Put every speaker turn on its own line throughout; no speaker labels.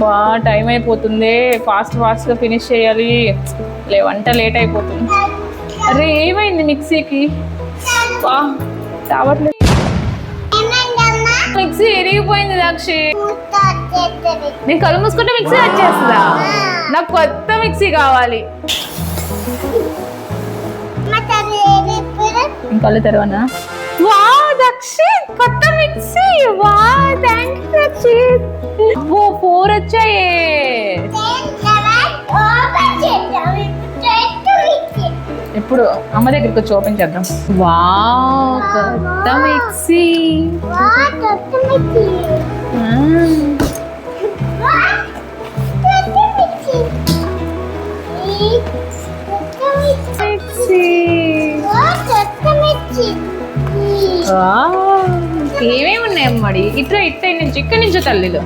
బా టైం అయిపోతుంది, ఫాస్ట్గా ఫినిష్ చేయాలి. వంట లేట్ అయిపోతుంది. అరే ఏమైంది మిక్సీకి? బా రావట్లేదు. మిక్సీ ఎరిగిపోయింది దాక్షి. నేను కళ్ళు మూసుకుంటే మిక్సీ వచ్చేస్తుందా? నాకు కొత్త మిక్సీ కావాలి. కళ్ళు తెరవనా? వా దక్షిత్ కొత్త మిక్సీ. వా థ్యాంక్ యూ దక్షిత్. ఓ 4 వచ్చాయే. ఇప్పుడు అమ్మ దగ్గరికి వచ్చి ఓపెన్ చేద్దాం. వావ్ కొత్త మిక్సీ. ఏమేమి ఉన్నాయమ్మడి? ఇట్లా నుంచి ఇక్కడి నుంచి తల్లిలో.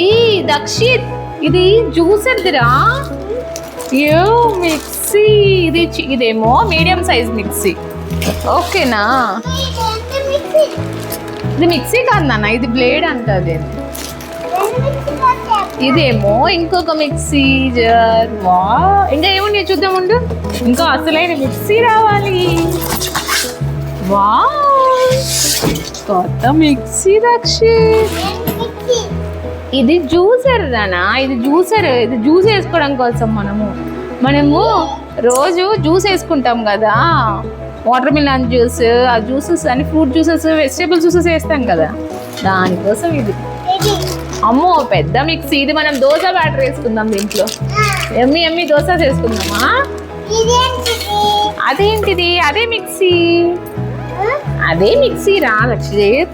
ఈ దక్షిత్ ఇది జ్యూసర్దిరా. యో మిక్సీ ఇదేమో మీడియం సైజ్ మిక్సీ. ఓకేనా? ఇది మిక్సీ కాదు నాన్న, ఇది బ్లేడ్ అంటది. ఇదేమో ఇంకొక మిక్సీ జార్. వా ఇంకా ఏముంది చూద్దాం ఉండు. ఇంకా అసలైన మిక్సీ రావాలి. వా కొత్త మిక్సీ దక్షిత్. ఇది జ్యూసర్ రానా? ఇది జ్యూస్ వేసుకోవడం కోసం మనము రోజు జ్యూస్ వేసుకుంటాం కదా, వాటర్ మిలన్ జ్యూస్, ఆ జ్యూసెస్ అని ఫ్రూట్ జ్యూసెస్, వెజిటేబుల్ జ్యూసెస్ వేస్తాం కదా, దానికోసం ఇది. అమ్మో పెద్ద మిక్సీ. ఇది మనం దోశ బ్యాటర్ వేసుకుందాం దీంట్లో. ఎమ్మి దోశ వేసుకుందామా? అదేంటిది? అదే మిక్సీ రా లక్షిత్.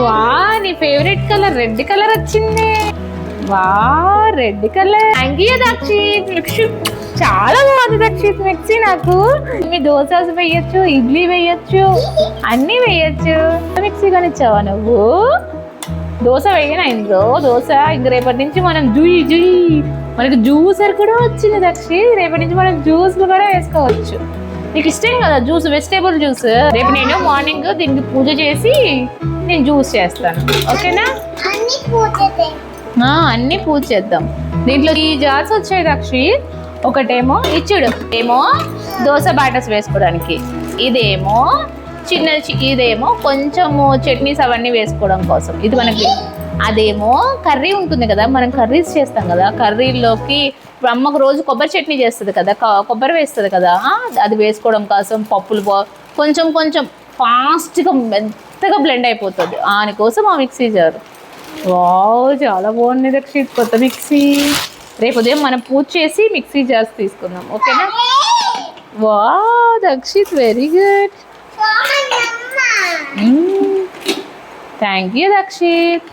వా నీ ఫేవరెట్ కలర్ రెడ్ కలర్ వచ్చింది. వా red colour. Thank you Dakshit. చాలా బాగుంది దక్షిత్ మిక్సీ. నాకు మీ దోశ వేయచ్చు, ఇడ్లీ వేయచ్చు, అన్నీ వేయచ్చు. మిక్సీ కొనిచ్చావా నువ్వు? దోశ వేయనా ఇందులో? దోశ ఇంక రేపటి నుంచి మనం మనకి జ్యూసర్ కూడా వచ్చింది దక్షిత్. రేపటి నుంచి మనం జ్యూస్లు కూడా వేసుకోవచ్చు. నీకు ఇష్టం కదా జ్యూస్, వెజిటేబుల్ జ్యూస్. రేపు నేను మార్నింగ్ దీనికి పూజ చేసి నేను జ్యూస్ చేస్తాను. ఓకేనా? అన్ని పూజ చేద్దాం. దీంట్లో ఈ జార్స్ వచ్చాయి దక్షిత్. ఒకటేమో ఇచ్చుడు, ఏమో దోశ బ్యాటర్స్ వేసుకోవడానికి, ఇదేమో ఇదేమో కొంచెము చట్నీస్ అవన్నీ వేసుకోవడం కోసం ఇది మనకి. అదేమో కర్రీ ఉంటుంది కదా, మనం కర్రీస్ చేస్తాం కదా, కర్రీలోకి ఇప్పుడు అమ్మకు రోజు కొబ్బరి చట్నీ చేస్తుంది కదా, కొబ్బరి వేస్తుంది కదా, అది వేసుకోవడం కోసం. పప్పులు కొంచెం ఫాస్ట్గా మెత్తగా బ్లెండ్ అయిపోతుంది, దానికోసం ఆ మిక్సీ జార్. వావ్ చాలా బాగుంది దక్షిత్ కొత్త మిక్సీ. రేపు ఉదయం మనం పూజ చేసి మిక్సీ జార్స్ తీసుకుందాం. ఓకేనా? Wow Dakshit very good. Thank you Dakshit.